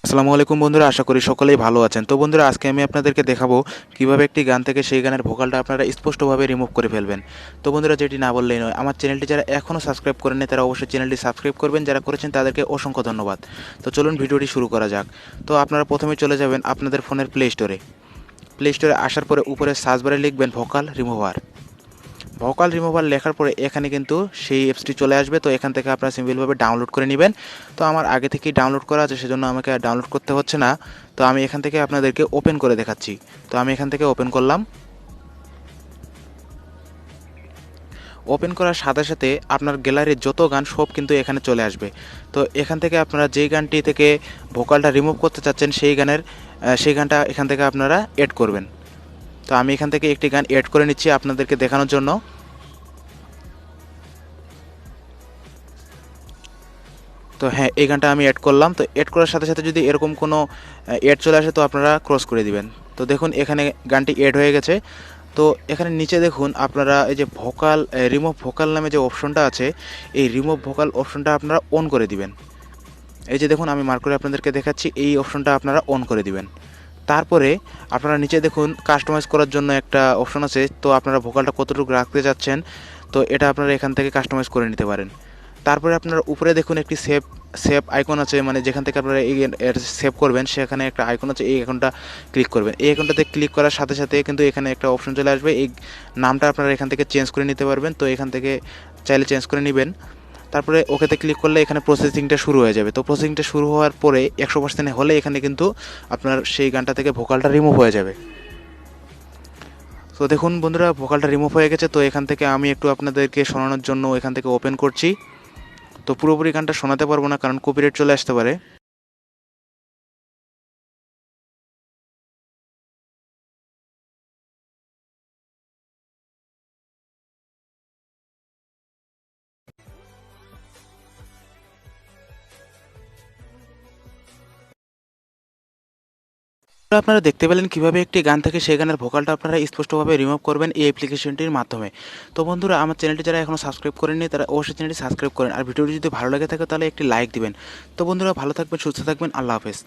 আসসালামু আলাইকুম বন্ধুরা, আশা করি সকলেই ভালো আছেন। তো বন্ধুরা, আজকে আমি আপনাদেরকে দেখাবো কিভাবে একটি গান থেকে সেই গানের ভোকালটা আপনারা স্পষ্টভাবে রিমুভ করে ফেলবেন। তো বন্ধুরা, যেটি না বললেই নয়, আমার চ্যানেলটি যারা এখনও সাবস্ক্রাইব করেননি তারা অবশ্যই চ্যানেলটি সাবস্ক্রাইব করবেন, যারা করেছেন তাদেরকে অসংখ্য ধন্যবাদ। তো চলুন ভিডিওটি শুরু করা যাক। তো আপনারা প্রথমে চলে যাবেন আপনাদের ফোনের প্লে স্টোরে আসার পরে উপরে সার্চ বারে লিখবেন ভোকাল রিমুভার লেখার পরে এখানে কিন্তু সেই অ্যাপসটি চলে আসবে। তো এখান থেকে আপনারা সিম্পলভাবে ডাউনলোড করে নেবেন। তো আমার আগে থেকেই ডাউনলোড করা আছে, সেজন্য আমাকে আর ডাউনলোড করতে হচ্ছে না। তো আমি এখান থেকে আপনাদেরকে ওপেন করে দেখাচ্ছি। তো আমি এখান থেকে ওপেন করলাম। ওপেন করার সাথে সাথে আপনার গ্যালারির যত গান সব কিন্তু এখানে চলে আসবে। তো এখান থেকে আপনারা যেই গানটি থেকে ভোকালটা রিমুভ করতে চাচ্ছেন সেই গানটা এখান থেকে আপনারা এড করবেন। তো আমি এখান থেকে একটি গান এড করে নিচ্ছি আপনাদেরকে দেখানোর জন্য। তো হ্যাঁ, এই গানটা আমি অ্যাড করলাম। তো অ্যাড করার সাথে সাথে যদি এরকম কোনো অ্যাড চলে আসে তো আপনারা ক্রস করে দিবেন। তো দেখুন এখানে গানটি অ্যাড হয়ে গেছে। তো এখানে নিচে দেখুন আপনারা এই যে রিমুভ ভোকাল নামে যে অপশনটা আছে, এই রিমুভ ভোকাল অপশনটা আপনারা অন করে দিবেন। এই যে দেখুন আমি মার্ক করে আপনাদেরকে দেখাচ্ছি, এই অপশনটা আপনারা অন করে দিবেন। তারপরে আপনারা নিচে দেখুন কাস্টমাইজ করার জন্য একটা অপশন আছে। তো আপনারা ভোকালটা কতটুকু রাখতে যাচ্ছেন, তো এটা আপনারা এখান থেকে কাস্টমাইজ করে নিতে পারেন। তারপরে আপনারা উপরে দেখুন একটি সেভ আইকন আছে, মানে যেখান থেকে আপনারা এই সেভ করবেন সেখানে একটা আইকন আছে, এই আইকনটা ক্লিক করবেন। এই আইকনটাতে ক্লিক করার সাথে সাথে কিন্তু এখানে একটা অপশন চলে আসবে, এই নামটা আপনারা এখান থেকে চেঞ্জ করে নিতে পারবেন। তো এখান থেকে চাইলে চেঞ্জ করে নেবেন। তারপরে ওকেতে ক্লিক করলে এখানে প্রসেসিংটা শুরু হয়ে যাবে। তো প্রসেসিংটা শুরু হওয়ার পরে 100% হলে এখানে কিন্তু আপনার সেই গানটা থেকে ভোকালটা রিমুভ হয়ে যাবে। তো দেখুন বন্ধুরা, ভোকালটা রিমুভ হয়ে গেছে। তো এখান থেকে আমি একটু আপনাদেরকে শোনানোর জন্য এখান থেকে ওপেন করছি। তো পুরোপুরি গানটা শোনাতে পারবো না, কারণ কপিরাইট চলে আসতে পারে। আপনারা দেখতে পেলেন কিভাবে একটি গান থেকে সেই গানের ভোকালটা আপনারা স্পষ্টভাবে রিমুভ করবেন এই অ্যাপ্লিকেশনটির মাধ্যমে। তো বন্ধুরা, আমার চ্যানেলটি যারা এখনও সাবস্ক্রাইব করেননি তারা অবশ্যই চ্যানেলটি সাবস্ক্রাইব করেন, আর ভিডিওটি যদি ভালো লাগে থাকে তাহলে একটি লাইক দিবেন। তো বন্ধুরা, ভালো থাকবেন, সুস্থ থাকবেন, আল্লাহ হাফেজ।